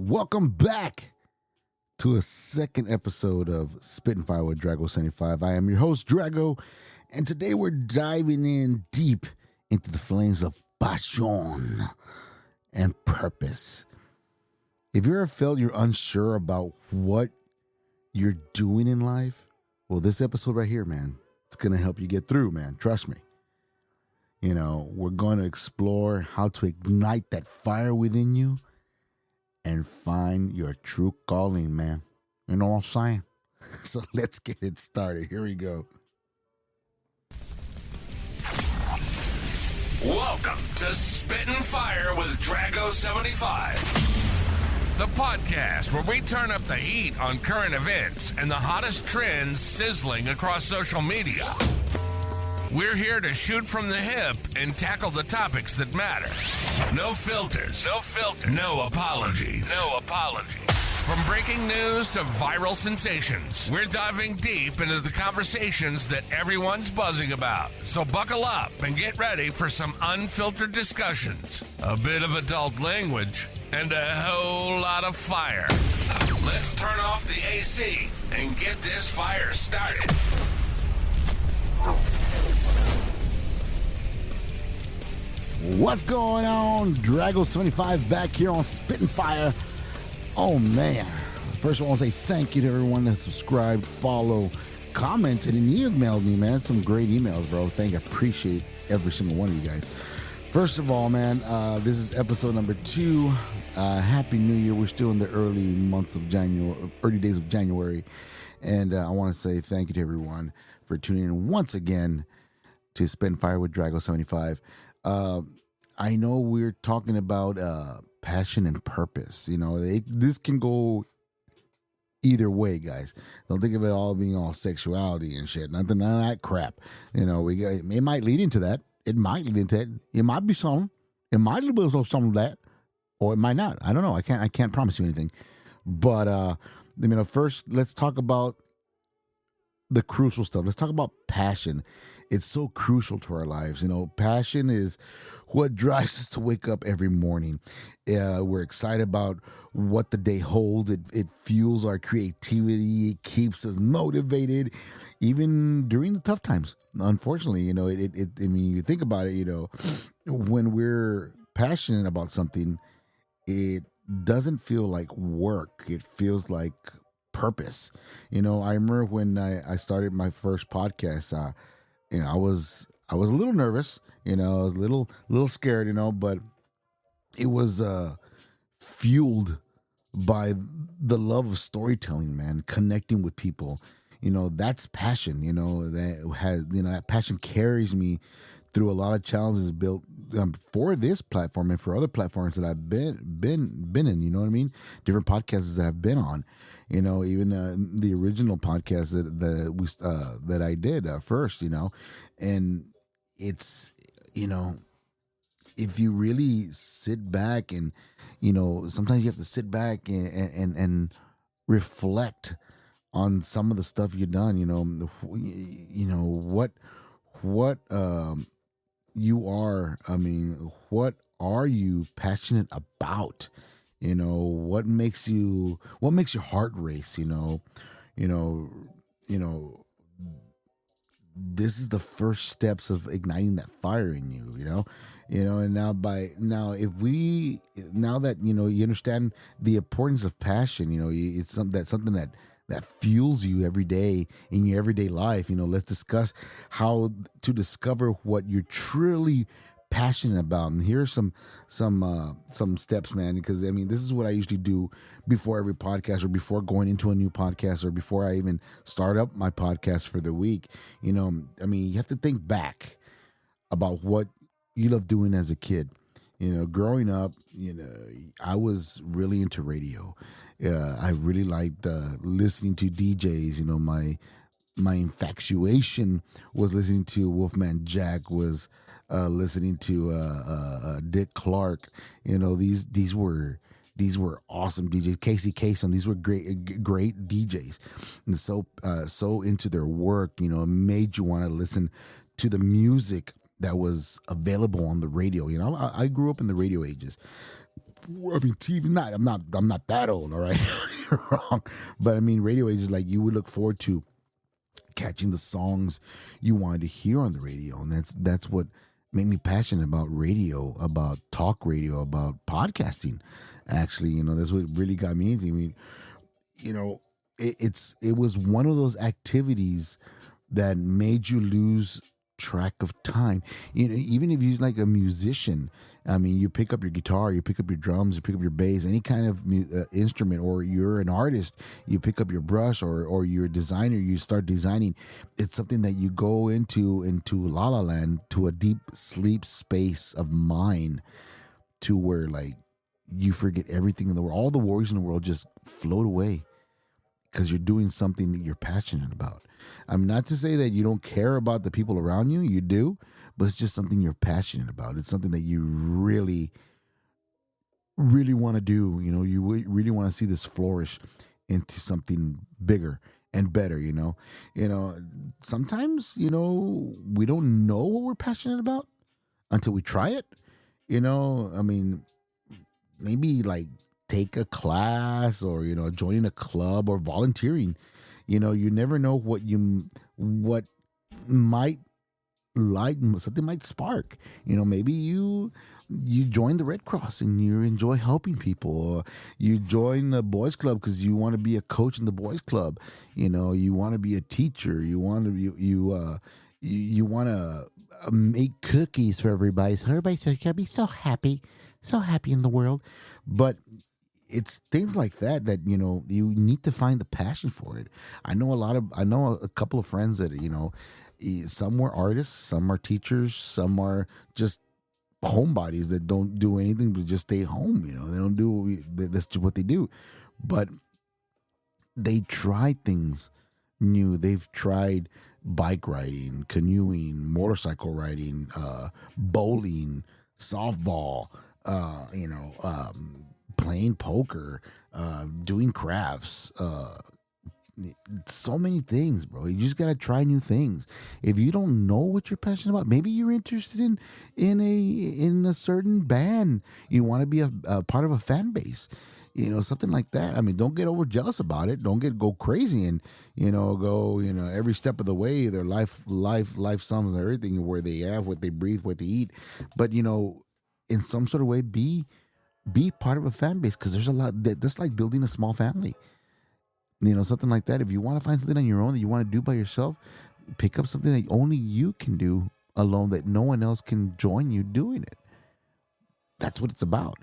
Welcome back to a second episode of Spittin Fire with Drago 75. I am your host, Drago, and today we're diving in deep into the flames of passion and purpose. If you ever felt you're unsure about what you're doing in life, well, this episode right here, man, it's going to help you get through, man. Trust me. You know, we're going to explore how to ignite that fire within you and find your true calling, man. You know what I'm saying? So let's get it started. Here we go. Welcome to Spittin Fire with Drago 75, the podcast where we turn up the heat on current events and the hottest trends sizzling across social media. We're here to shoot from the hip and tackle the topics that matter. No filters. No apologies. From breaking news to viral sensations, we're diving deep into the conversations that everyone's buzzing about. So buckle up and get ready for some unfiltered discussions, a bit of adult language, and a whole lot of fire. Let's turn off the AC and get this fire started. What's going on? Drago75 back here on Spittin Fire. Oh, man. First, I want to say thank you to everyone that subscribed, followed, commented, and emailed me, man. Some great emails, bro. I appreciate every single one of you guys. First of all, man, this is episode number 2. Happy New Year. We're still in the early days of January. And I want to say thank you to everyone for tuning in once again to Spittin Fire with Drago75. I know we're talking about passion and purpose. You know, this can go either way, guys. Don't think of it all being all sexuality and shit. None of that crap. You know, it might lead into that. It might lead into it. It might be something. It might be some of that, or it might not. I don't know. I can't promise you anything. But first, let's talk about the crucial stuff. Let's talk about passion. It's so crucial to our lives. You know, passion is what drives us to wake up every morning. We're excited about what the day holds. It fuels our creativity. It keeps us motivated, even during the tough times. Unfortunately, you know, you think about it, you know, when we're passionate about something, it doesn't feel like work. It feels like purpose. You know, I remember when I started my first podcast, you know, I was a little nervous, you know, I was a little scared, you know, but it was fueled by the love of storytelling, man, connecting with people. You know, that's passion, you know, that passion carries me through a lot of challenges built for this platform and for other platforms that I've been in, you know what I mean? Different podcasts that I've been on, you know, even the original podcast that I did first, you know, and it's, you know, if you really sit back and, you know, sometimes you have to sit back and reflect on some of the stuff you've done, you know, what you are, what are you passionate about? You know, what makes your heart race, you know, this is the first steps of igniting that fire in you, you know, and now that, you know, you understand the importance of passion, you know, it's something that fuels you every day in your everyday life. You know, let's discuss how to discover what you're truly passionate about. And here are some steps, man, because this is what I usually do before every podcast, or before going into a new podcast, or before I even start up my podcast for the week. You know, you have to think back about what you loved doing as a kid. You know, growing up, you know, I was really into radio. I really liked listening to DJs. You know, my infatuation was listening to Wolfman Jack, was listening to Dick Clark. You know, these were awesome DJs. Casey Kasem, these were great DJs, and so into their work. You know, it made you want to listen to the music that was available on the radio. You know, I grew up in the radio ages. TV. I'm not that old. All right, you're wrong. But I mean, radio is like you would look forward to catching the songs you wanted to hear on the radio, and that's what made me passionate about radio, about talk radio, about podcasting. Actually, that's what really got me into. I mean, it was one of those activities that made you lose track of time. Even if you're like a musician, I mean, you pick up your guitar, you pick up your drums, you pick up your bass, any kind of instrument, or you're an artist, you pick up your brush, or you're a designer, you start designing. It's something that you go into La La Land, to a deep sleep space of mind, to where like you forget everything in the world, all the worries in the world just float away, because you're doing something that you're passionate about. I mean, not to say that you don't care about the people around you, you do, but it's just something you're passionate about. It's something that you really, really want to do. You really want to see this flourish into something bigger and better. Sometimes, we don't know what we're passionate about until we try it. I mean, maybe like take a class, or joining a club, or volunteering. You never know what might light, something might spark. Maybe you join the Red Cross and you enjoy helping people, or you join the boys club because you want to be a coach in the boys club. You want to be a teacher. You want to you want to make cookies for everybody, so everybody's going to be so happy in the world. But it's things like that you need to find the passion for it. I know a couple of friends that some were artists, some are teachers, some are just homebodies that don't do anything but just stay home. They don't do, that's just what they do. But they try things new. They've tried bike riding, canoeing, motorcycle riding, bowling, softball, playing poker, doing crafts, so many things, bro. You just gotta try new things. If you don't know what you're passionate about, maybe you're interested in a certain band. You want to be a part of a fan base, something like that. I mean, don't get overjealous about it. Don't go crazy and go every step of the way. Their life sums everything, where they have, what they breathe, what they eat. But in some sort of way, be part of a fan base, because there's a lot that's like building a small family, something like that. If you want to find something on your own that you want to do by yourself, pick up something that only you can do alone, that no one else can join you doing it. That's what it's about.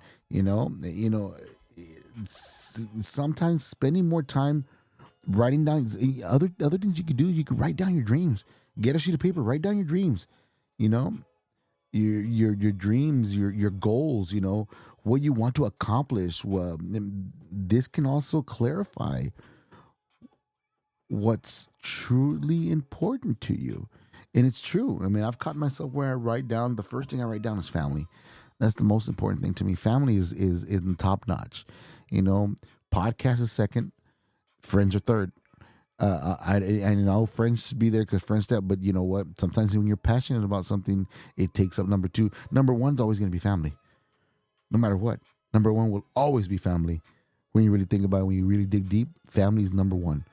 Sometimes spending more time writing down other things you could do. You could write down your dreams. Get a sheet of paper, write down your dreams. Your dreams, your goals, what you want to accomplish. Well, this can also clarify what's truly important to you. And it's true. I mean, I've caught myself where I write down, the first thing I write down is family. That's the most important thing to me. Family is in top notch. Podcast is second, friends are third. I know friends be there because friends step, but you know what? Sometimes when you're passionate about something, it takes up number two. Number one's always going to be family, no matter what. Number one will always be family. When you really think about it, when you really dig deep, family is number one,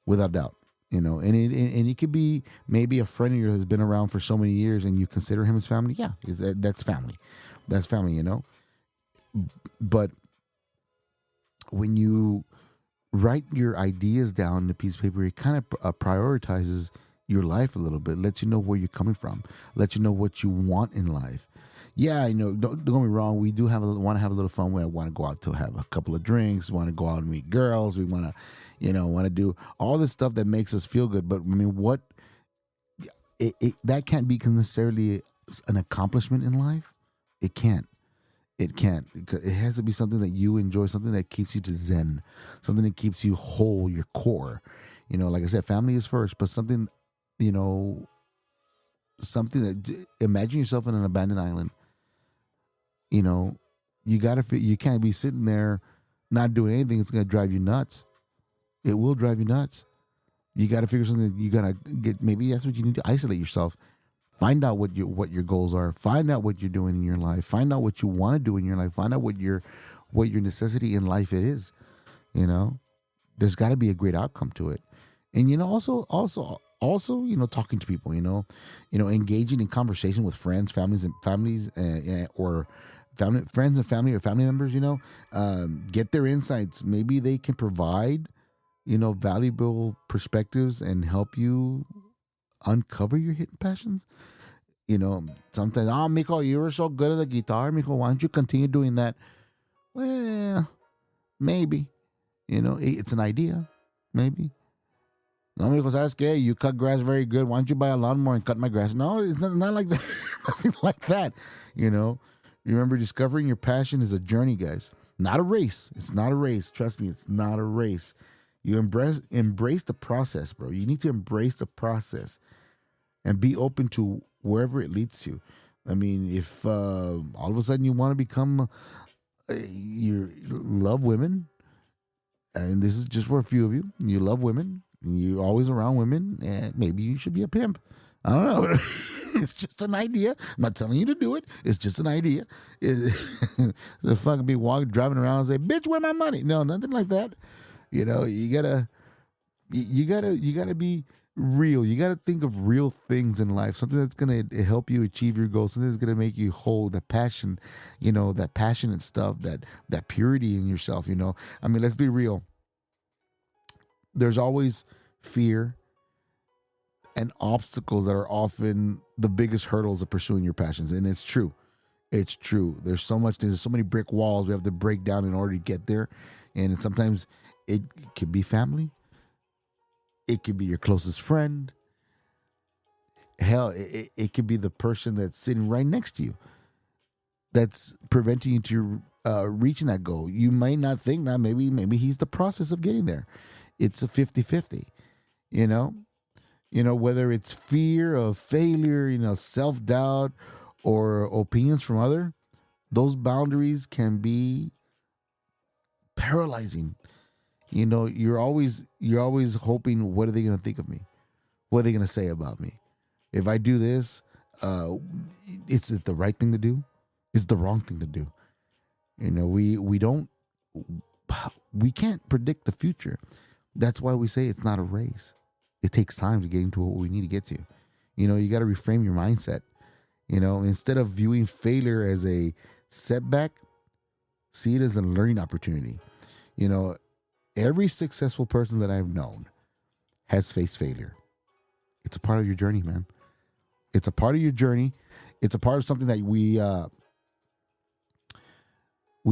without doubt. And it could be maybe a friend of yours has been around for so many years, and you consider him as family. Yeah, that's family. That's family. But when you write your ideas down on a piece of paper, it kind of prioritizes your life a little bit, lets you know where you're coming from, lets you know what you want in life. Yeah, don't get me wrong, we do want to have a little fun. We want to go out to have a couple of drinks, we want to go out and meet girls, we want to do all this stuff that makes us feel good. But I mean, that can't be necessarily an accomplishment in life. It can't. Because it has to be something that you enjoy, something that keeps you to zen, something that keeps you whole, your core. Like I said, family is first, but something that, imagine yourself in an abandoned island. You can't be sitting there not doing anything. It's going to drive you nuts. It will drive you nuts. You got to figure something. You got to get, maybe that's what you need to isolate yourself. Find out what your goals are. Find out what you're doing in your life. Find out what you want to do in your life. Find out what your necessity in life it is. You know, there's got to be a great outcome to it. And also, talking to people. Engaging in conversation with friends, friends and family or family members. Get their insights. Maybe they can provide valuable perspectives and help you uncover your hidden passions. Sometimes, mijo, you were so good at the guitar, mijo, why don't you continue doing that? Well, maybe, it's an idea, maybe. No, mijo, ¿sabes qué? You cut grass very good. Why don't you buy a lawnmower and cut my grass? No, it's not like that. Nothing like that, Remember, discovering your passion is a journey, guys. Not a race. It's not a race. Trust me, it's not a race. You embrace the process, bro. You need to embrace the process and be open to wherever it leads to. I mean, if all of a sudden you want to become, you love women, and this is just for a few of you, you love women, and you're always around women, and maybe you should be a pimp. I don't know. It's just an idea. I'm not telling you to do it. It's just an idea. The fucking be driving around and say, bitch, where's my money? No, nothing like that. You gotta be real. You gotta think of real things in life. Something that's gonna help you achieve your goals. Something that's gonna make you whole. That passion, that passionate stuff. That purity in yourself. I mean, let's be real. There's always fear and obstacles that are often the biggest hurdles of pursuing your passions, and it's true. It's true. There's so many brick walls we have to break down in order to get there, and sometimes it could be family. It could be your closest friend. Hell, it could be the person that's sitting right next to you that's preventing you to reaching that goal. You might not think that maybe he's the process of getting there. It's a 50-50, whether it's fear of failure, self-doubt, or opinions from those boundaries can be paralyzing. You're always hoping, what are they going to think of me? What are they going to say about me? If I do this, is it the right thing to do? Is it the wrong thing to do? We can't predict the future. That's why we say it's not a race. It takes time to get into what we need to get to. You got to reframe your mindset. Instead of viewing failure as a setback, see it as a learning opportunity. Every successful person that I've known has faced failure. It's a part of your journey, man. It's a part of your journey. It's a part of something that we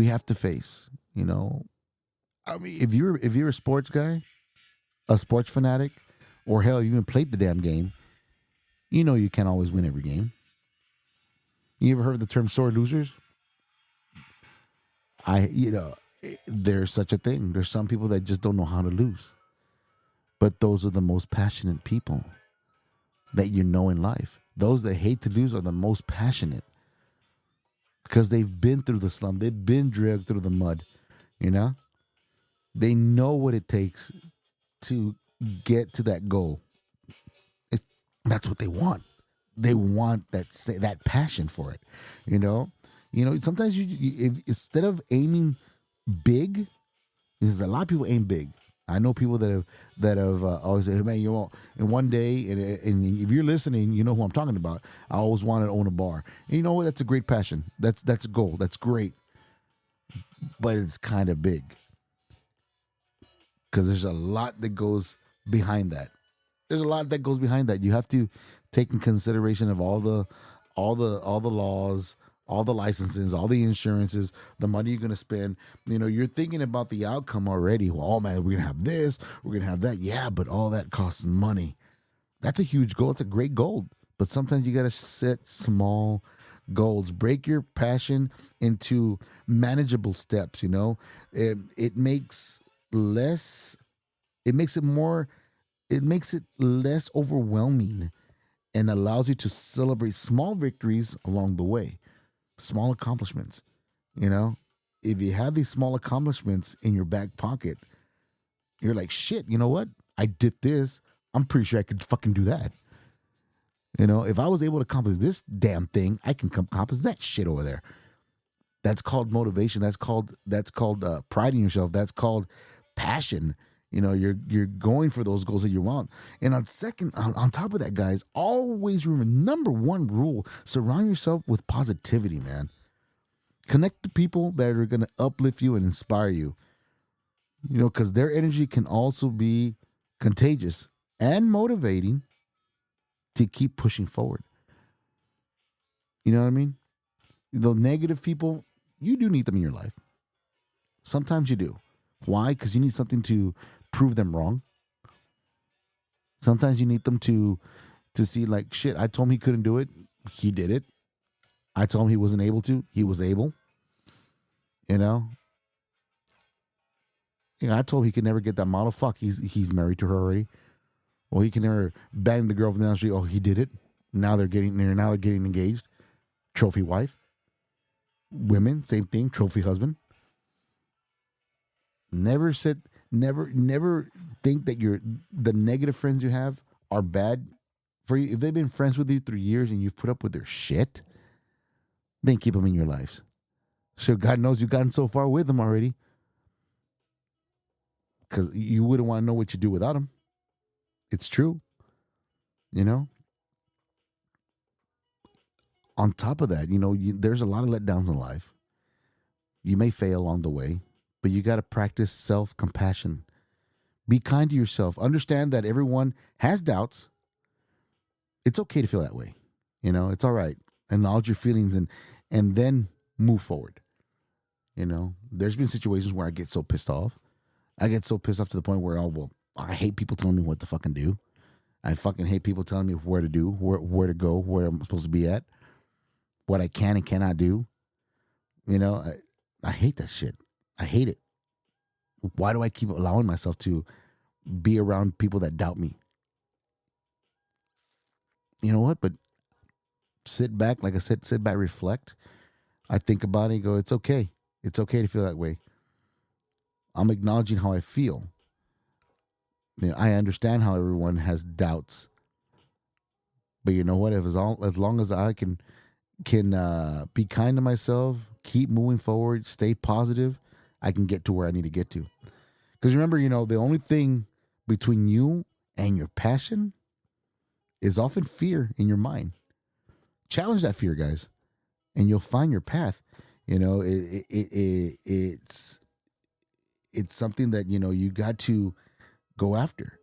have to face. I mean, if you're a sports guy, a sports fanatic, or hell, you even played the damn game, you can't always win every game. You ever heard of the term sore losers? There's such a thing. There's some people that just don't know how to lose. But those are the most passionate people that in life. Those that hate to lose are the most passionate because they've been through the slum. They've been dragged through the mud, They know what it takes to get to that goal. That's what they want. They want that passion for it, Sometimes instead of aiming big, there's a lot of people aim big. I know people that have always said, hey, man, you won't. And one day, and if you're listening, you know who I'm talking about. I always wanted to own a bar. And you know what? That's a great passion. That's a goal. That's great. But it's kind of big because there's a lot that goes behind that. You have to take in consideration of all the laws, all the licenses, all the insurances, the money you're going to spend. You're thinking about the outcome already. Well, oh man, we're going to have this, we're going to have that. Yeah, but all that costs money. That's a huge goal. It's a great goal. But sometimes you got to set small goals. Break your passion into manageable steps, It makes it less overwhelming and allows you to celebrate small victories along the way. Small accomplishments, if you have these small accomplishments in your back pocket, you're like, shit, you know what? I did this. I'm pretty sure I could fucking do that. If I was able to accomplish this damn thing, I can accomplish that shit over there. That's called motivation. That's called pride in yourself. That's called passion. You're going for those goals that you want. And on top of that, guys, always remember, number one rule: surround yourself with positivity, man. Connect to people that are going to uplift you and inspire you. Because their energy can also be contagious and motivating to keep pushing forward. You know what I mean? The negative people, you do need them in your life. Sometimes you do. Why? Because you need something to prove them wrong. Sometimes you need them to see, like, shit, I told him he couldn't do it. He did it. I told him he wasn't able to. He was able. I told him he could never get that model. Fuck, he's married to her already. Well, he can never bang the girl from the street. Oh, he did it. Now they're getting engaged. Trophy wife. Women, same thing. Trophy husband. Never think that the negative friends you have are bad for you. If they've been friends with you through years and you've put up with their shit, then keep them in your lives. So God knows you've gotten so far with them already, because you wouldn't want to know what you do without them. It's true. On top of that, there's a lot of letdowns in life. You may fail along the way, but you got to practice self-compassion. Be kind to yourself. Understand that everyone has doubts. It's okay to feel that way. It's all right. Acknowledge your feelings and then move forward. There's been situations where I get so pissed off. I get so pissed off to the point where, I hate people telling me what to fucking do. I fucking hate people telling me where to do, where to go, where I'm supposed to be at, what I can and cannot do. I hate that shit. I hate it. Why do I keep allowing myself to be around people that doubt me? You know what? But sit back, like I said, reflect. I think about it and go, it's okay. It's okay to feel that way. I'm acknowledging how I feel. I understand how everyone has doubts. But you know what? As long as I can be kind to myself, keep moving forward, stay positive, I can get to where I need to get to. Because remember, the only thing between you and your passion is often fear in your mind. Challenge that fear, guys, and you'll find your path. It's something that, you got to go after.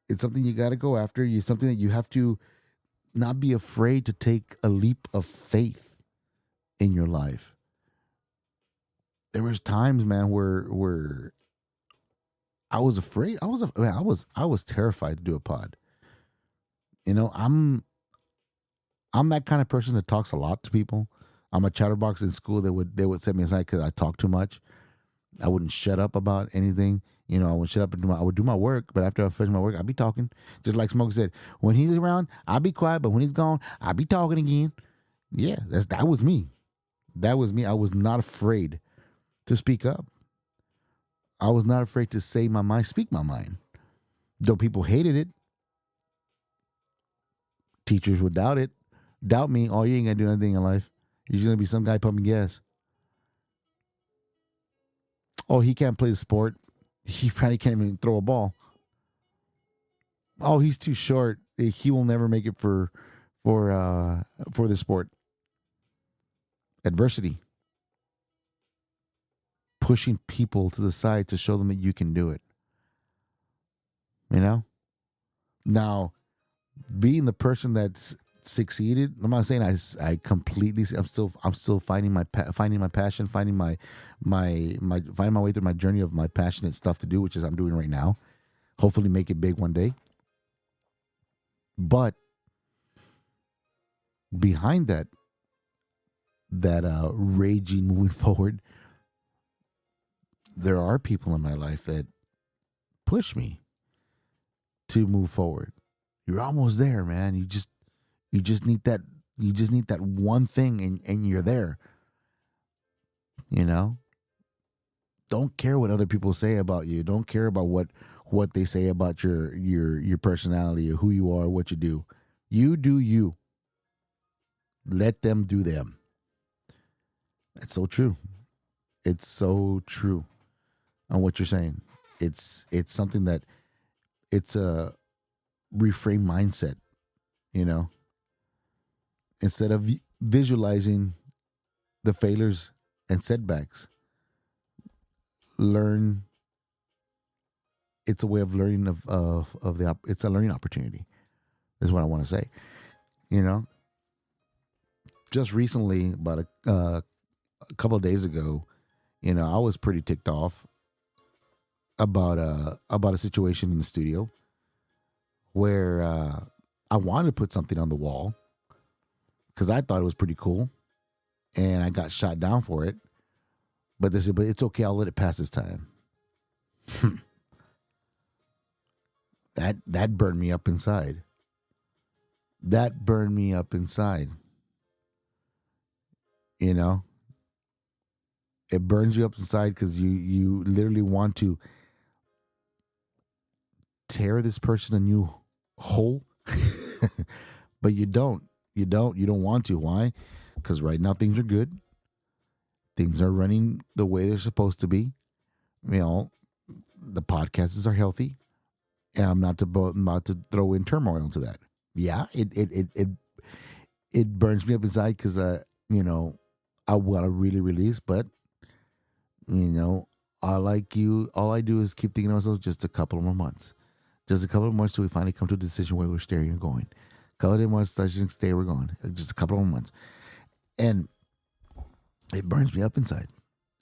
It's something you got to go after. It's something that you have to not be afraid to take a leap of faith in your life. There was times, man, where I was afraid. I was terrified to do a pod. I'm that kind of person that talks a lot to people. I'm a chatterbox in school. They would set me aside because I talk too much. I wouldn't shut up about anything. I would shut up and I would do my work, but after I finish my work, I'd be talking. Just like Smokey said, when he's around, I'll be quiet, but when he's gone, I'll be talking again. Yeah, that was me. That was me. I was not afraid to speak up. I was not afraid to say my mind, speak my mind. Though people hated it. Teachers would doubt me. Oh, you ain't gonna do anything in life. You're just gonna be some guy pumping gas. Oh, he can't play the sport. He probably can't even throw a ball. Oh, he's too short. He will never make it for the sport. Adversity. Pushing people to the side to show them that you can do it. Now, being the person that's succeeded, I'm not saying I completely. I'm still finding my passion, finding my way through my journey of my passionate stuff to do, which is I'm doing right now. Hopefully, make it big one day. But behind that raging moving forward, there are people in my life that push me to move forward. You're almost there, man. You just need that. You just need that one thing, and you're there. Don't care what other people say about you. Don't care about what they say about your personality or who you are, what you do. You do you. Let them do them. It's so true. It's so true on what you're saying. It's something that it's a reframe mindset, you know. Instead of visualizing the failures and setbacks, learn. It's a way of learning it's a learning opportunity, is what I want to say. You know, just recently, about a couple of days ago, you know, I was pretty ticked off about a situation in the studio where I wanted to put something on the wall because I thought it was pretty cool, and I got shot down for it. But they said, "But it's okay. I'll let it pass this time." That burned me up inside. That burned me up inside. You know, it burns you up inside because you literally want to tear this person a new hole, but you don't. You don't want to. Why? Because right now things are good. Things are running the way they're supposed to be. You know, the podcasts are healthy. And I'm not about to throw in turmoil into that. Yeah, it burns me up inside because you know, I want to really release, but you know, all I do is keep thinking to myself, just a couple more months. Just a couple of months till we finally come to a decision where we're staying or going. A couple of months, stay, we're going. Just a couple of months. And it burns me up inside.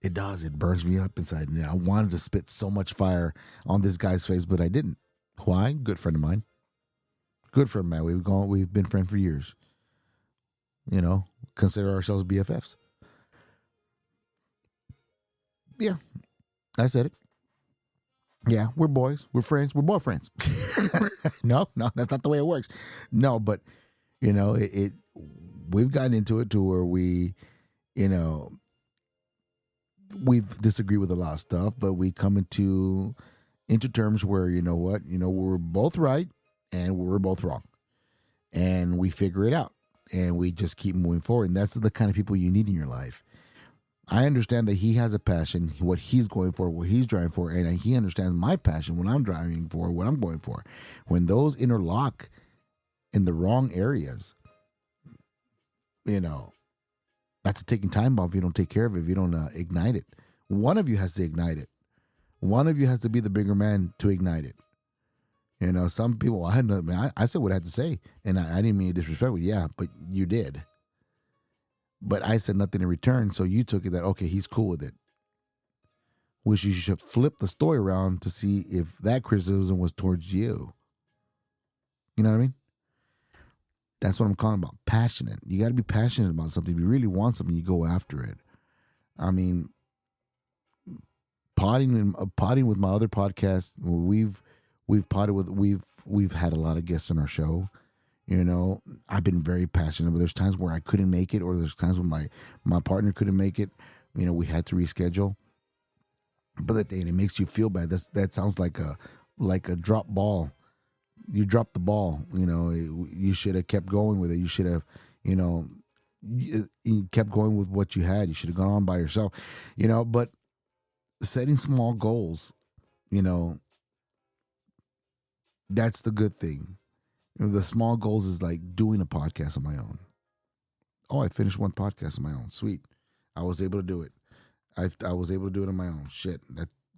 It does. It burns me up inside. And I wanted to spit so much fire on this guy's face, but I didn't. Why? Good friend of mine. Good friend of mine. We've been friends for years. You know, consider ourselves BFFs. Yeah, I said it. Yeah, we're boys. We're friends. We're boyfriends. No, that's not the way it works. No, but you know, we've gotten into it to where we, you know, we've disagreed with a lot of stuff, but we come into terms where, you know what, you know, we're both right and we're both wrong, and we figure it out, and we just keep moving forward. And that's the kind of people you need in your life. I understand that he has a passion, what he's going for, what he's driving for, and he understands my passion, what I'm driving for, what I'm going for. When those interlock in the wrong areas, you know, that's a taking time bomb if you don't take care of it, if you don't ignite it. One of you has to ignite it. One of you has to be the bigger man to ignite it. You know, some people, I said what I had to say, and I didn't mean to disrespect you. Yeah, but you did. But I said nothing in return, so you took it that, okay, he's cool with it. Which you should flip the story around to see if that criticism was towards you. You know what I mean? That's what I'm calling about, passionate. You got to be passionate about something. If you really want something, you go after it. I mean, potting with my other podcast, we've potted with, we've had a lot of guests on our show. You know, I've been very passionate, but there's times where I couldn't make it, or there's times when my partner couldn't make it. You know, we had to reschedule. But that day, and it makes you feel bad. That sounds like a drop ball. You dropped the ball. You know, you should have kept going with it. You should have, you know, you kept going with what you had. You should have gone on by yourself. You know, but setting small goals, you know, that's the good thing. You know, the small goals is like doing a podcast on my own. Oh, I finished one podcast on my own. Sweet. I was able to do it. I was able to do it on my own. Shit.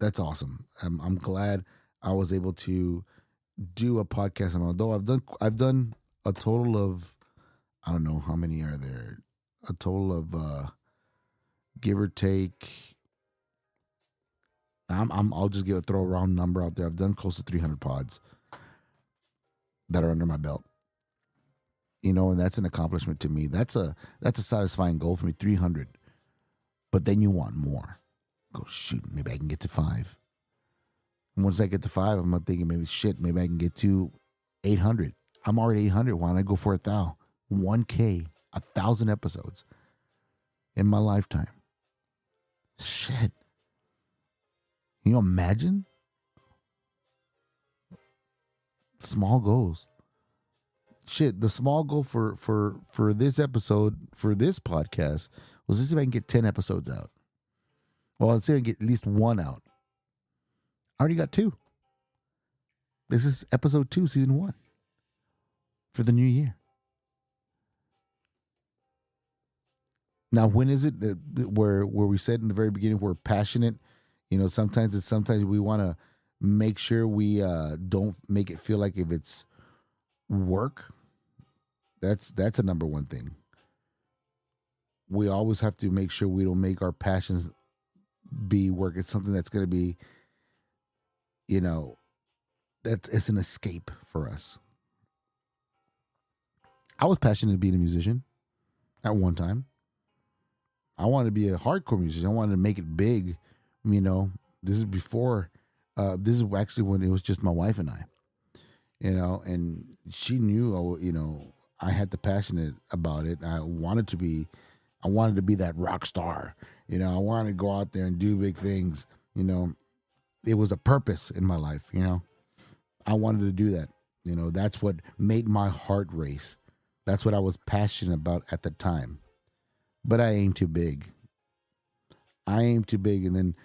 That's awesome. I'm glad I was able to do a podcast on my own. Though I've done a total of, I don't know how many are there. A total of give or take, I'll just throw a round number out there. I've done close to 300 pods that are under my belt. You know, and that's an accomplishment to me. That's a satisfying goal for me, 300. But then you want more. Go, shoot, maybe I can get to 5. And once I get to 5, I'm not thinking maybe I can get to 800. I'm already 800. Why don't I go for 1,000? 1K, 1,000 episodes in my lifetime. Shit. Can you imagine? Small goals. shit, the small goal for this episode, for this podcast, was to see if I can get 10 episodes out. Well, let's see if I can get at least one out. I already got 2. This is episode 2, season 1 for the new year. Now, when is it that where we said in the very beginning we're passionate? You know, sometimes we want to make sure we don't make it feel like if it's work. That's a number one thing. We always have to make sure we don't make our passions be work. It's something that's going to be, you know, it's an escape for us. I was passionate to being a musician at one time. I wanted to be a hardcore musician. I wanted to make it big. You know, this is before, this is actually when it was just my wife and I, you know, and she knew, you know, I had the passion about it. I wanted to be that rock star. You know, I wanted to go out there and do big things. You know, it was a purpose in my life. You know, I wanted to do that. You know, that's what made my heart race. That's what I was passionate about at the time. But I aimed too big. And then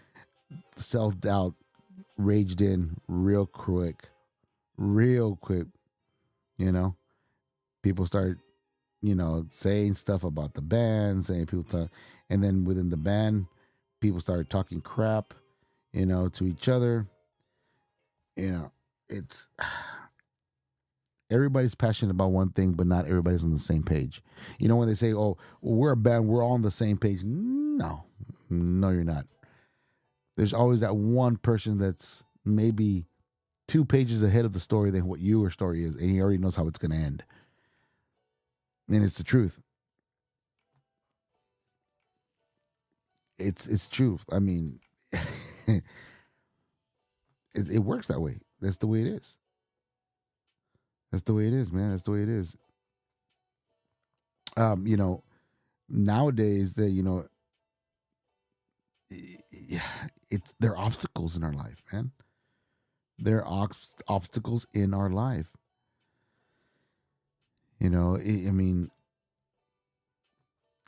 self-doubt raged in real quick. You know, people started, you know, saying stuff about the band, and then within the band, people started talking crap, you know, to each other. You know, it's everybody's passionate about one thing, but not everybody's on the same page. You know, when they say, "Oh, we're a band, we're all on the same page," no, you're not. There's always that one person that's maybe 2 pages ahead of the story than what your story is, and he already knows how it's going to end. And it's the truth. It's truth. I mean, it works that way. That's the way it is. That's the way it is, man. That's the way it is. You know, nowadays, you know, there are obstacles in our life, man. There are obstacles in our life. You know, I mean,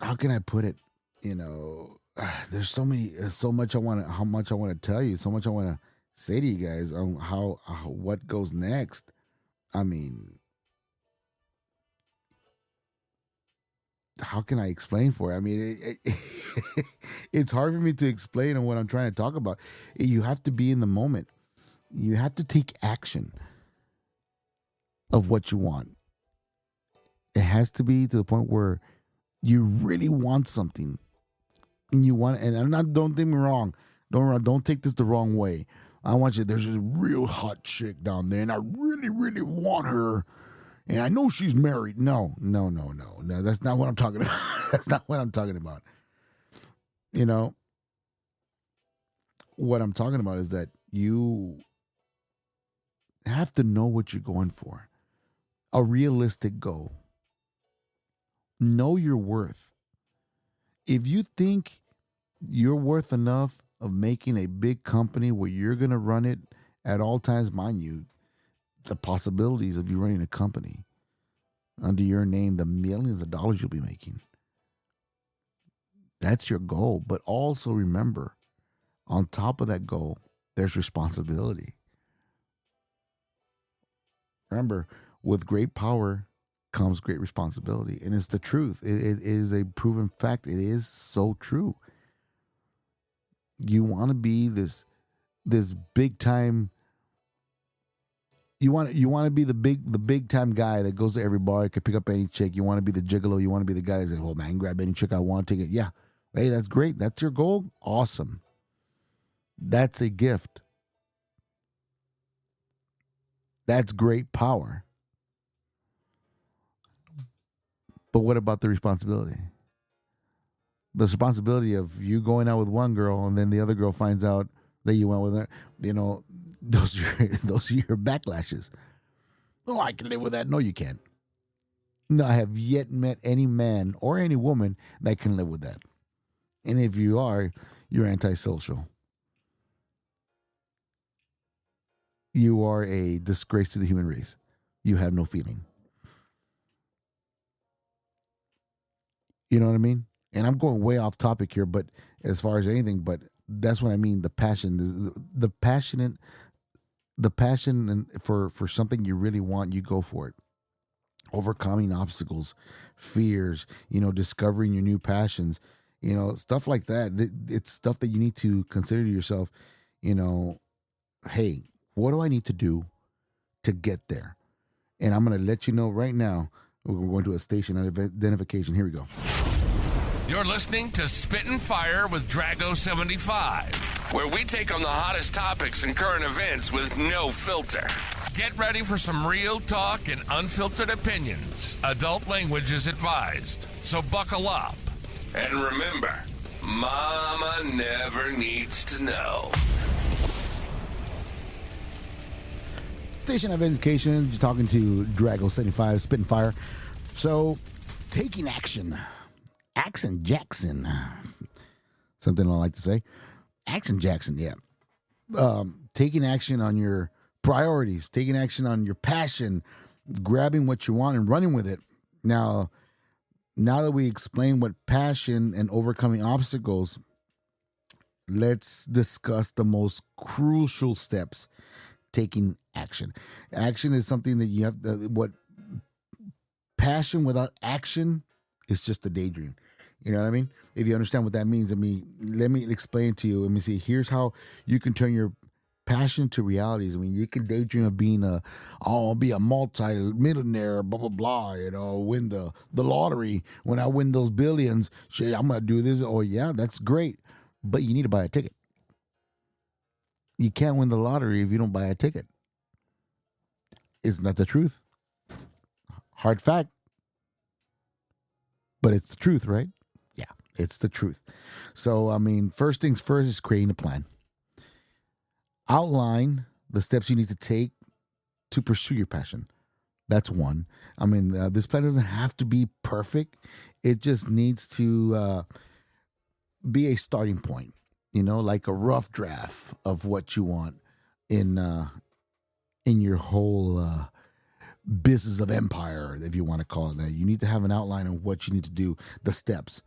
how can I put it? You know, there's so much I want to tell you, so much I want to say to you guys on what goes next. I mean, how can I explain for it? I mean, it's hard for me to explain on what I'm trying to talk about. You have to be in the moment. You have to take action of what you want. It has to be to the point where you really want something, and you want. And don't take me wrong. Don't take this the wrong way. I want you. There's this real hot chick down there, and I really, really want her. And I know she's married. No. That's not what I'm talking about. That's not what I'm talking about. You know, what I'm talking about is that you have to know what you're going for. A realistic goal. Know your worth. If you think you're worth enough of making a big company where you're going to run it at all times, mind you, the possibilities of you running a company under your name, the millions of dollars you'll be making. That's your goal. But also remember, on top of that goal, there's responsibility. Remember, with great power comes great responsibility. And it's the truth. It is a proven fact. It is so true. You want to be this big time. You want to be the big time guy that goes to every bar, can pick up any chick. You want to be the gigolo. You want to be the guy that says, "Well, man, I can grab any chick I want, take it." Yeah, hey, that's great. That's your goal. Awesome. That's a gift. That's great power. But what about the responsibility? The responsibility of you going out with one girl and then the other girl finds out that you went with her. You know, those are your backlashes. Oh, I can live with that. No, you can't. No, I have yet met any man or any woman that can live with that. And if you are, you're antisocial. You are a disgrace to the human race. You have no feeling. You know what I mean? And I'm going way off topic here, but as far as anything, but that's what I mean. The passion, the passion for something you really want, you go for it. Overcoming obstacles, fears, discovering your new passions, stuff like that. It's stuff that you need to consider to yourself, hey, what do I need to do to get there? And I'm going to let you know right now. We're going to a station identification. Here we go. You're listening to Spittin Fire with Drago 75, where we take on the hottest topics and current events with no filter. Get ready for some real talk and unfiltered opinions. Adult language is advised, so buckle up. And remember, Mama never needs to know. Station identification. You're talking to Drago 75, Spittin Fire. So, taking action. Action Jackson. Something I like to say. Action Jackson, yeah. Taking action on your priorities, taking action on your passion, grabbing what you want and running with it. Now that we explain what passion and overcoming obstacles, let's discuss the most crucial steps. Taking action. Action is something that you have what passion without action is just a daydream. You know what I mean? If you understand what that means, let me explain to you. Let me see. Here's how you can turn your passion to realities. You can daydream of being I'll be a multi-millionaire, blah, blah, blah, win the lottery. When I win those billions, shit, I'm going to do this. Oh, yeah, that's great. But you need to buy a ticket. You can't win the lottery if you don't buy a ticket. Isn't that the truth? Hard fact. But it's the truth, right? Yeah, it's the truth. So, first things first is creating a plan. Outline the steps you need to take to pursue your passion. That's one. This plan doesn't have to be perfect. It just needs to be a starting point, like a rough draft of what you want in your whole business of empire, if you want to call it that. You need to have an outline of what you need to do, the steps,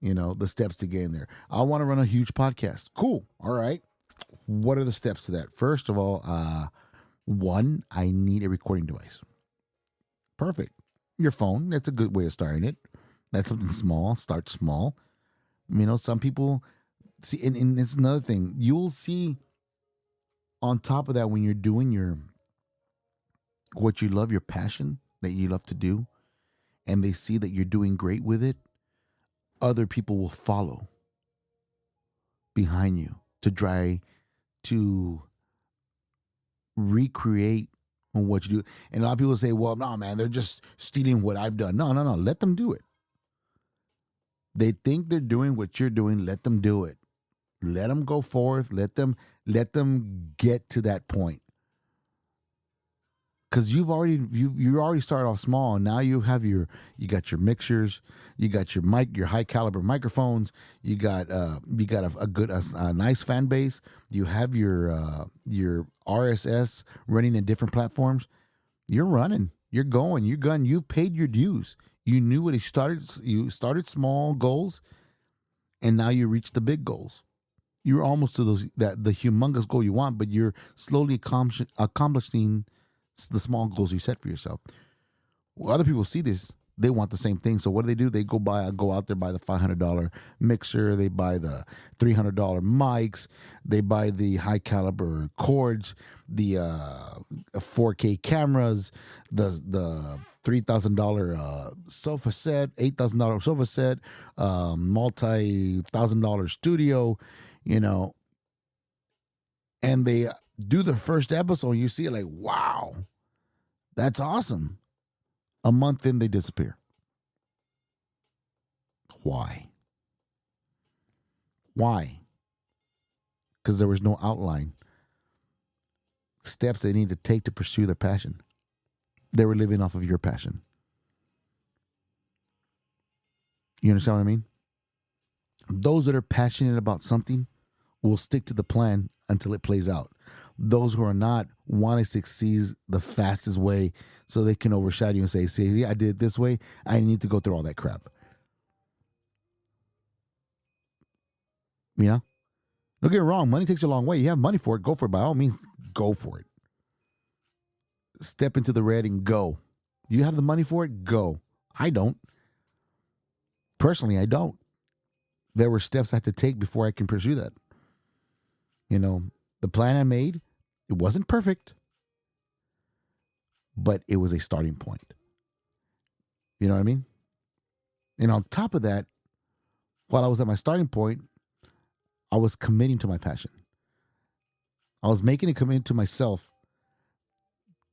the steps to get in there. I want to run a huge podcast. Cool. All right. What are the steps to that? First of all, one, I need a recording device. Perfect. Your phone. That's a good way of starting it. That's something small. Start small. Some people see, and it's another thing. You'll see on top of that, when you're doing what you love, your passion that you love to do, and they see that you're doing great with it, other people will follow behind you to try to recreate on what you do. And a lot of people say, well, no, man, they're just stealing what I've done. No. Let them do it. They think they're doing what you're doing. Let them do it. Let them go forth. Let them get to that point. Because you already started off small, and now you got your mixers, you got your high caliber microphones, you got a nice fan base, you have your RSS running in different platforms. You're running, you're going, you're gun. You paid your dues. You knew what you started small goals, and now you reach the big goals. You're almost to the humongous goal you want, but you're slowly accomplishing the small goals you set for yourself. Well, other people see this, they want the same thing. So what do? They go out there, buy the $500 mixer, they buy the $300 mics, they buy the high caliber cords, the 4K cameras, the $3,000 sofa set, $8,000 sofa set, multi-$1,000 studio, and they do the first episode, you see it like, wow, that's awesome. A month in, they disappear. Why? Because there was no outline. Steps they need to take to pursue their passion. They were living off of your passion. You understand what I mean? Those that are passionate about something will stick to the plan until it plays out. Those who are not want to succeed the fastest way so they can overshadow you and say, see, I did it this way. I need to go through all that crap. You know? Don't get me wrong. Money takes you a long way. You have money for it. Go for it. By all means, go for it. Step into the red and go. You have the money for it? Go. I don't. Personally, I don't. There were steps I had to take before I can pursue that. You know, the plan I made, it wasn't perfect, but it was a starting point. You know what I mean? And on top of that, while I was at my starting point, I was committing to my passion. I was making a commitment to myself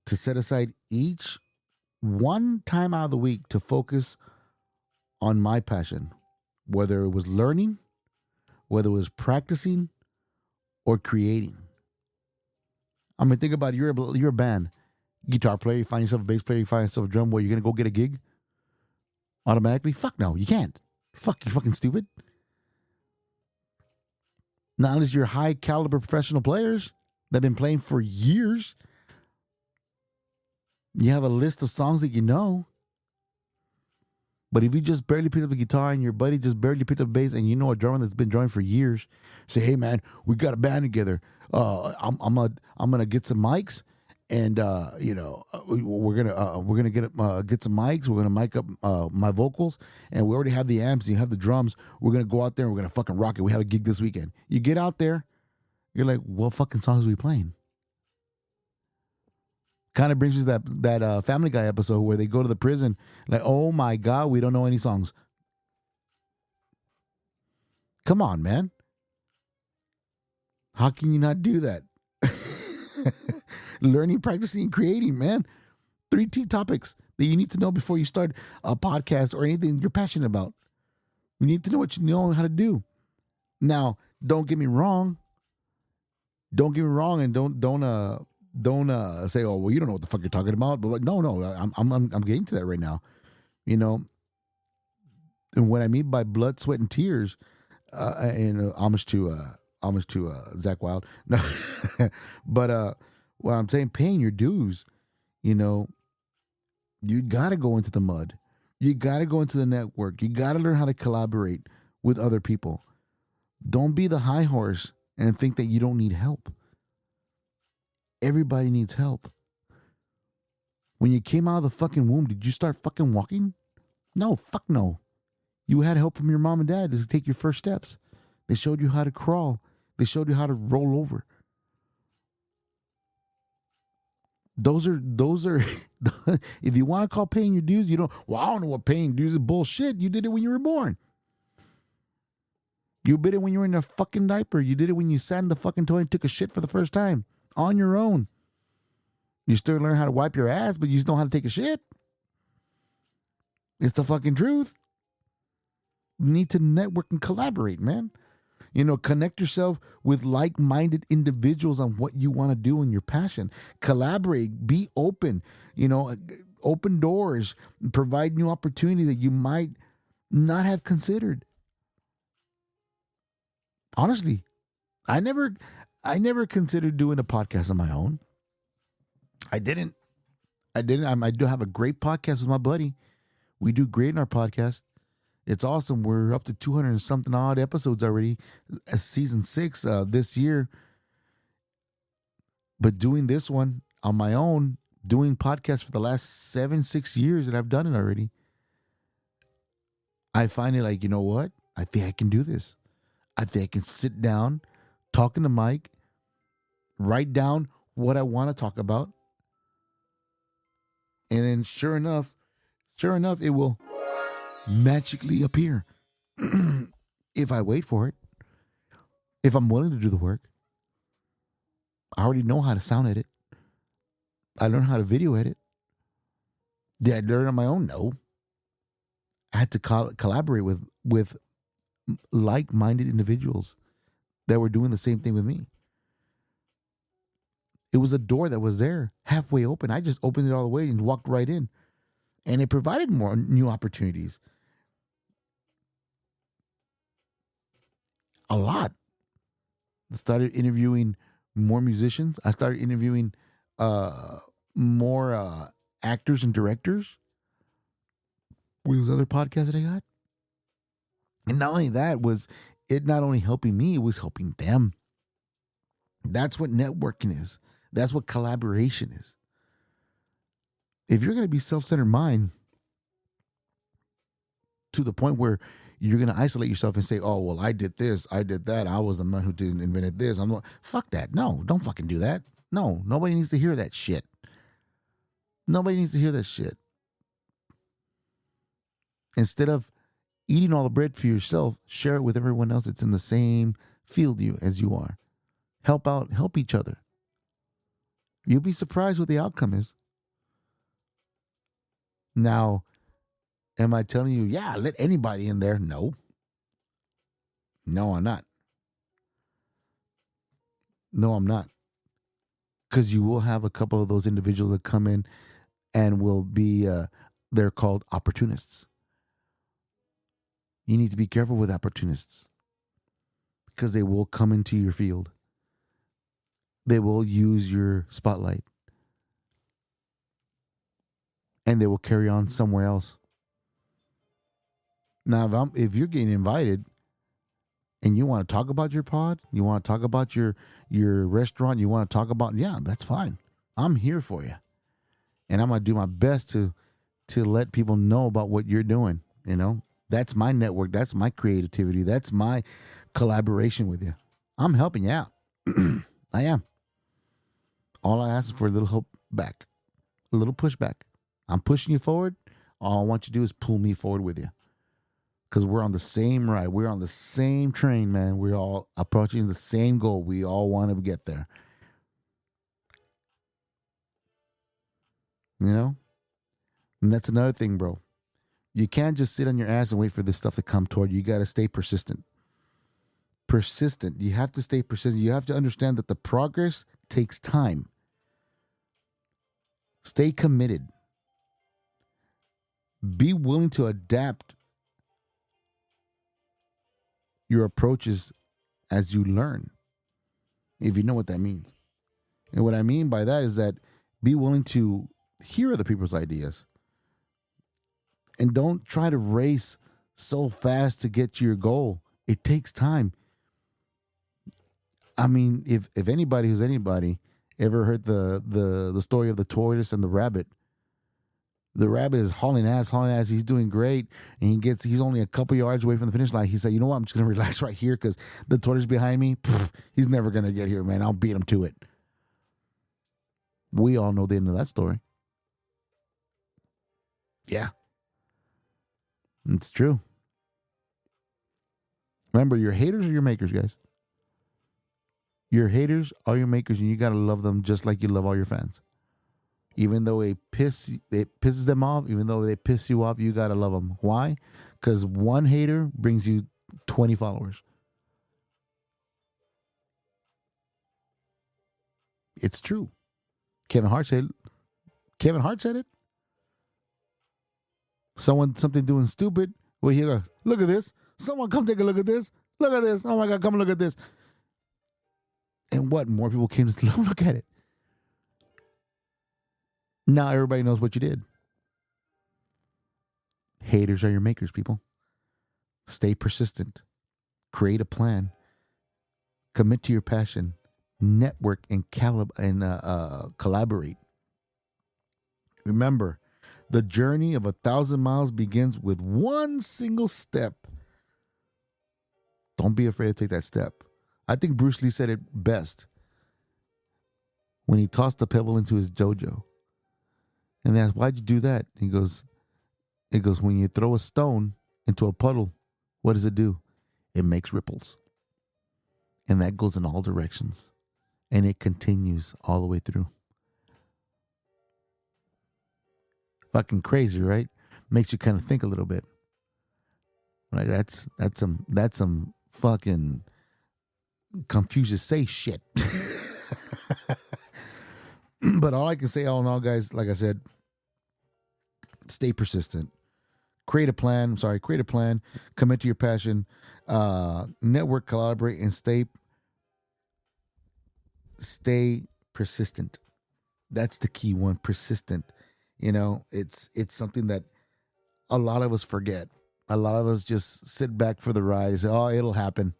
to set aside each one time out of the week to focus on my passion, whether it was learning, whether it was practicing, or creating. I mean, think about it. You're a band, guitar player, you find yourself a bass player, you find yourself a drum boy, you're going to go get a gig automatically? Fuck no, you can't. Fuck, you fucking stupid. Not unless you're high caliber professional players that have been playing for years. You have a list of songs that you know. But if you just barely picked up a guitar and your buddy just barely picked up bass and you know a drummer that's been drumming for years, say, hey man, we got a band together. I'm gonna get some mics and we're gonna get some mics. We're gonna mic up my vocals, and we already have the amps. You have the drums. We're gonna go out there and we're gonna fucking rock it. We have a gig this weekend. You get out there, you're like, what fucking songs are we playing? Kind of brings you that Family Guy episode where they go to the prison, like, oh my God, we don't know any songs. Come on, man. How can you not do that? Learning, practicing, and creating, man. 3 key topics that you need to know before you start a podcast or anything you're passionate about. You need to know what you know how to do. Now, don't get me wrong. Don't get me wrong, and don't say, oh, well, you don't know what the fuck you're talking about. But no, I'm getting to that right now. You know, and what I mean by blood, sweat, and tears, and homage to Zach Wilde. No, but what I'm saying, paying your dues. You know, you got to go into the mud. You got to go into the network. You got to learn how to collaborate with other people. Don't be the high horse and think that you don't need help. Everybody needs help. When you came out of the fucking womb, did you start fucking walking? No, fuck no. You had help from your mom and dad to take your first steps. They showed you how to crawl. They showed you how to roll over. Those are if you want to call paying your dues, you don't, well, I don't know what paying dues is. Bullshit. You did it when you were born. You did it when you were in a fucking diaper. You did it when you sat in the fucking toilet and took a shit for the first time. On your own. You still learn how to wipe your ass, but you just know how to take a shit. It's the fucking truth. You need to network and collaborate, man. You know, connect yourself with like-minded individuals on what you want to do and your passion. Collaborate. Be open. You know, open doors. Provide new opportunity that you might not have considered. Honestly, I never considered doing a podcast on my own. I didn't. I do have a great podcast with my buddy. We do great in our podcast. It's awesome. We're up to 200 and something odd episodes already. Season 6 this year. But doing this one on my own, doing podcasts for the last 6 years that I've done it already, I find it like, you know what? I think I can do this. I think I can sit down, talk in the mic, write down what I want to talk about. And then sure enough, it will magically appear. If I wait for it, if I'm willing to do the work. I already know how to sound edit. I learned how to video edit. Did I learn on my own? No. I had to collaborate with like-minded individuals that were doing the same thing with me. It was a door that was there, halfway open. I just opened it all the way and walked right in. And it provided more new opportunities. A lot. I started interviewing more musicians. I started interviewing more actors and directors with those other podcasts that I got. And not only that, was it not only helping me, it was helping them. That's what networking is. That's what collaboration is. If you're going to be self-centered mind to the point where you're going to isolate yourself and say, oh, well, I did this, I did that, I was the man who didn't invented this. I'm like, fuck that. No, don't fucking do that. No, nobody needs to hear that shit. Nobody needs to hear that shit. Instead of eating all the bread for yourself, share it with everyone else that's in the same field as you are. Help out, help each other. You'll be surprised what the outcome is. Now, am I telling you, yeah, let anybody in there? No. No, I'm not. No, I'm not. Because you will have a couple of those individuals that come in and will be, they're called opportunists. You need to be careful with opportunists because they will come into your field. They will use your spotlight. And they will carry on somewhere else. Now, if you're getting invited and you want to talk about your pod, you want to talk about your restaurant, you want to talk about, yeah, that's fine. I'm here for you. And I'm going to do my best to let people know about what you're doing. You know, that's my network. That's my creativity. That's my collaboration with you. I'm helping you out. I am. All I ask is for a little help back, a little pushback. I'm pushing you forward. All I want you to do is pull me forward with you. Because we're on the same ride. We're on the same train, man. We're all approaching the same goal. We all want to get there. You know? And that's another thing, bro. You can't just sit on your ass and wait for this stuff to come toward you. You got to stay persistent. Persistent. You have to stay persistent. You have to understand that the progress takes time. Stay committed. Be willing to adapt your approaches as you learn, if you know what that means. And what I mean by that is that be willing to hear other people's ideas. And don't try to race so fast to get to your goal. It takes time. I mean, if anybody who's anybody ever heard the story of the tortoise and the rabbit is hauling ass. He's doing great. And he's only a couple yards away from the finish line. He said, you know what? I'm just going to relax right here because the tortoise behind me, he's never going to get here, man. I'll beat him to it. We all know the end of that story. Yeah. It's true. Remember, your haters are your makers, guys. Your haters are your makers, and you got to love them just like you love all your fans. Even though it pisses them off, even though they piss you off, you got to love them. Why? Because one hater brings you 20 followers. It's true. Kevin Hart said it. Something doing stupid. Well, here go. Look at this. Someone come take a look at this. Look at this. Oh my God, come look at this. And what? More people came to look at it. Now everybody knows what you did. Haters are your makers, people. Stay persistent. Create a plan. Commit to your passion. Network and collaborate. Remember, the journey of 1,000 miles begins with one single step. Don't be afraid to take that step. I think Bruce Lee said it best when he tossed the pebble into his dojo. And they asked, why'd you do that? He goes, when you throw a stone into a puddle, what does it do? It makes ripples. And that goes in all directions. And it continues all the way through. Fucking crazy, right? Makes you kind of think a little bit. Like that's some fucking Confucius say shit. But all I can say all in all, guys, like I said, stay persistent. Create a plan. Commit to your passion. Network, collaborate, and stay persistent. That's the key one. Persistent. You know, it's something that a lot of us forget. A lot of us just sit back for the ride and say, oh, it'll happen.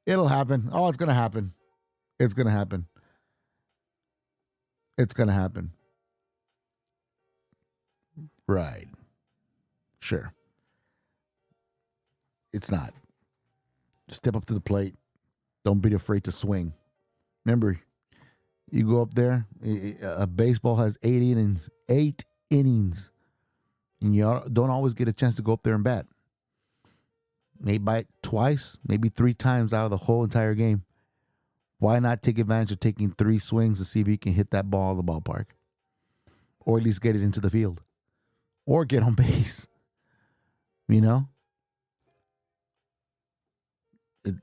It'll happen. Oh, it's going to happen. It's going to happen. It's going to happen. Right. Sure. It's not. Step up to the plate. Don't be afraid to swing. Remember, you go up there, a baseball has 8 innings. 8 innings. And you don't always get a chance to go up there and bat. Maybe bite twice, maybe 3 times out of the whole entire game. Why not take advantage of taking 3 swings to see if you can hit that ball at the ballpark? Or at least get it into the field. Or get on base. You know?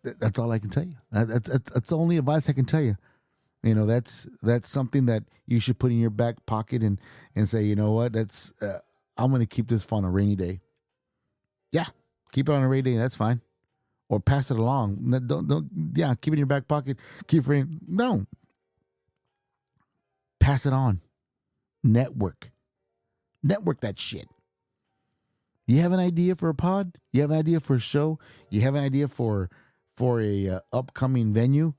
That's all I can tell you. That's the only advice I can tell you. You know, that's something that you should put in your back pocket and say, you know what, I'm going to keep this for on a rainy day. Yeah, keep it on a rainy day. That's fine. Or pass it along. Keep it in your back pocket. No. Pass it on. Network that shit. You have an idea for a pod? You have an idea for a show? You have an idea for a upcoming venue?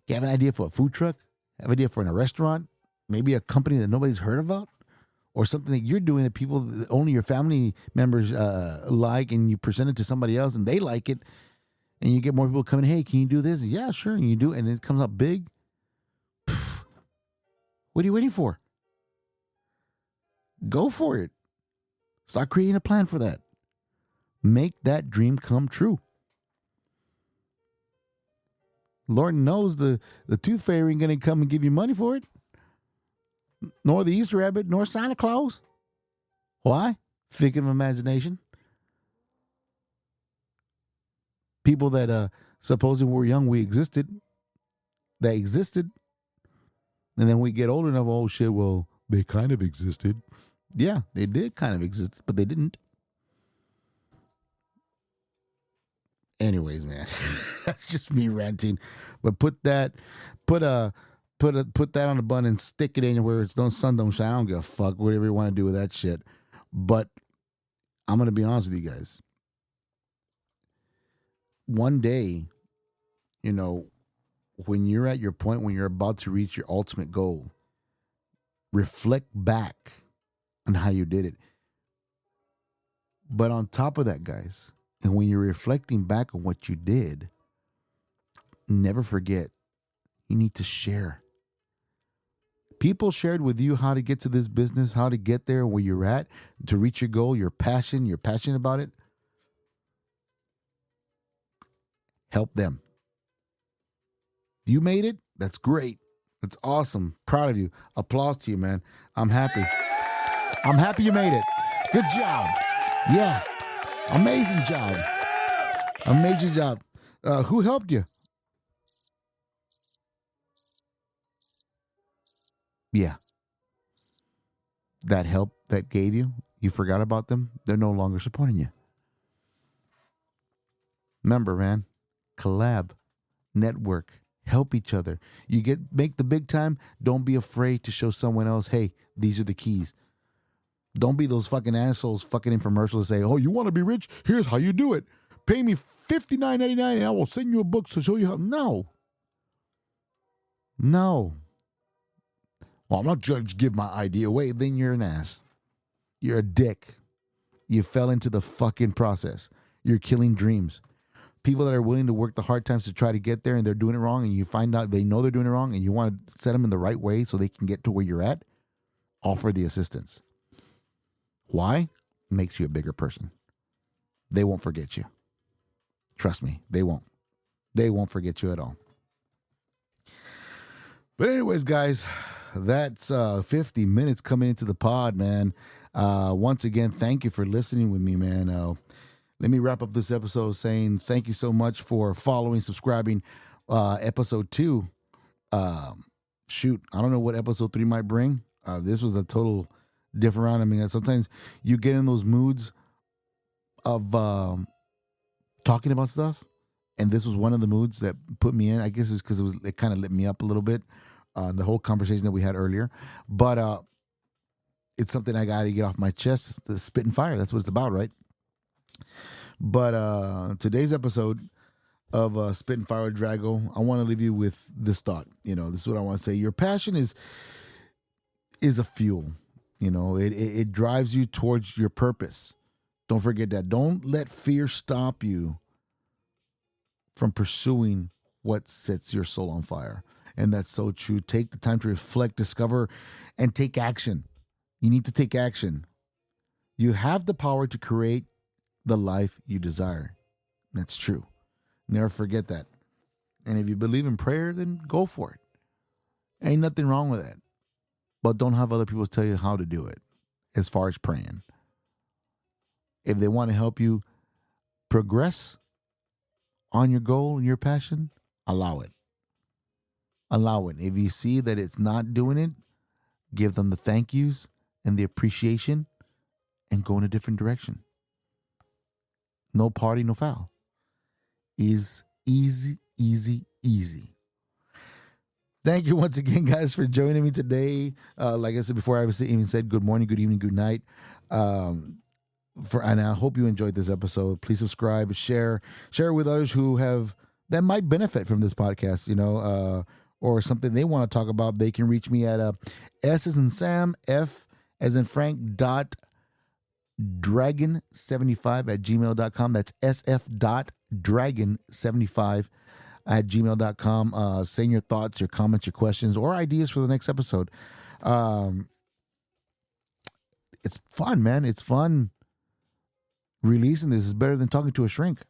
You have an idea for a food truck? Have an idea for a restaurant? Maybe a company that nobody's heard about? Or something that you're doing that people, only your family members like, and you present it to somebody else and they like it, and you get more people coming, hey, can you do this? Yeah, sure, and you do, and it comes out big. Pff, what are you waiting for? Go for it. Start creating a plan for that. Make that dream come true. Lord knows the tooth fairy ain't going to come and give you money for it. Nor the Easter rabbit, nor Santa Claus. Why? Figure of imagination. People that supposing we're young, we existed. They existed. And then we get old enough, oh shit, well, they kind of existed. Yeah, they did kind of exist, but they didn't. Anyways, man, that's just me ranting. But put that on the bun and stick it in where sun don't shine. I don't give a fuck whatever you want to do with that shit. But I'm gonna be honest with you guys. One day, you know, when you're at your point when you're about to reach your ultimate goal, reflect back on how you did it. But on top of that, guys, and when you're reflecting back on what you did, never forget, you need to share. People shared with you how to get to this business, how to get there where you're at, to reach your goal, you're passionate about it. Help them. You made it? That's great. That's awesome. Proud of you. Applause to you, man. I'm happy. I'm happy you made it. Good job. Yeah. Amazing job. Amazing job. Who helped you? Yeah. That help that gave you, you forgot about them, they're no longer supporting you. Remember, man, collab, network, help each other. Make the big time, don't be afraid to show someone else, hey, these are the keys. Don't be those fucking assholes, fucking infomercials say, oh, you want to be rich? Here's how you do it. Pay me $59.99 and I will send you a book to show you how. No. Well, I'm not going to give my idea away. Then you're an ass. You're a dick. You fell into the fucking process. You're killing dreams. People that are willing to work the hard times to try to get there and they're doing it wrong and you find out they know they're doing it wrong and you want to set them in the right way so they can get to where you're at, offer the assistance. Why? Makes you a bigger person. They won't forget you. Trust me, they won't. They won't forget you at all. But anyways, guys, that's 50 minutes coming into the pod, man. Once again, thank you for listening with me, man. Let me wrap up this episode saying thank you so much for following, subscribing. Episode 2. Shoot, I don't know what episode 3 might bring. This was a total different round. I mean, sometimes you get in those moods of talking about stuff, and this was one of the moods that put me in. I guess it's because it kind of lit me up a little bit. The whole conversation that we had earlier, but it's something I got to get off my chest. The Spittin Fire. That's what it's about, right? But today's episode of Spittin Fire with Drago, I want to leave you with this thought. This is what I want to say. Your passion is a fuel. It drives you towards your purpose. Don't forget that. Don't let fear stop you from pursuing what sets your soul on fire. And that's so true. Take the time to reflect, discover, and take action. You need to take action. You have the power to create the life you desire. That's true. Never forget that. And if you believe in prayer, then go for it. Ain't nothing wrong with that. But don't have other people tell you how to do it as far as praying. If they want to help you progress on your goal and your passion, allow it. Allow it. If you see that it's not doing it, give them the thank yous and the appreciation and go in a different direction. No party, no foul. Is easy, easy, easy. Thank you once again, guys, for joining me today. Like I said before, I even said good morning, good evening, good night. And I hope you enjoyed this episode. Please subscribe, share with others that might benefit from this podcast, or something they want to talk about. They can reach me at S as in Sam, F as in Frank, .dragon75@gmail.com. That's sf.dragon75 at gmail.com. Send your thoughts, your comments, your questions, or ideas for the next episode. It's fun, man. It's fun releasing this. Is better than talking to a shrink.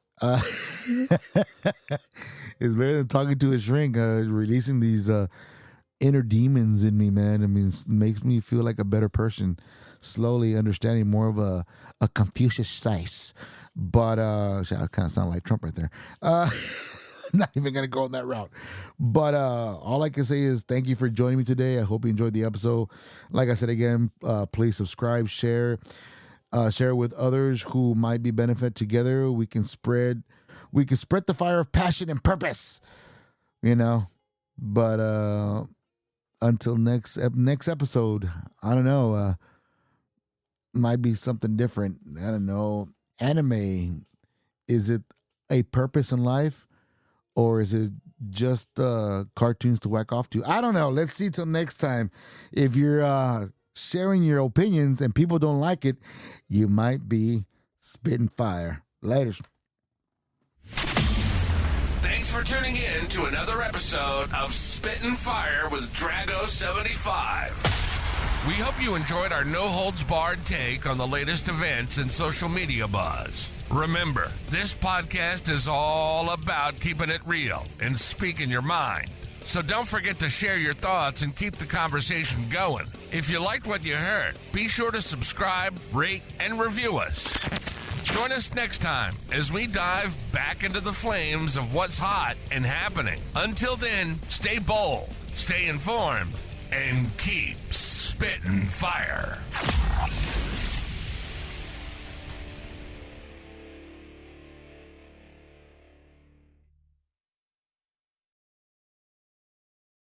It's better than talking to a shrink. Releasing these inner demons in me, man. I mean, it makes me feel like a better person. Slowly understanding more of a Confucius size. But I kind of sound like Trump right there. Not even going to go on that route. But all I can say is thank you for joining me today. I hope you enjoyed the episode. Like I said again, please subscribe, share with others who might be benefit. Together we can spread the fire of passion and purpose. But until next episode, I don't know, might be something different. I don't know. Anime, is it a purpose in life, or is it just cartoons to whack off to? I don't know. Let's see till next time. If you're sharing your opinions and people don't like it, you might be spitting fire. Later. Thanks for tuning in to another episode of Spittin Fire with Drago 75. We hope you enjoyed our no-holds-barred take on the latest events and social media buzz. Remember, this podcast is all about keeping it real and speaking your mind. So don't forget to share your thoughts and keep the conversation going. If you liked what you heard, be sure to subscribe, rate, and review us. Join us next time as we dive back into the flames of what's hot and happening. Until then, stay bold, stay informed, and keep spitting fire.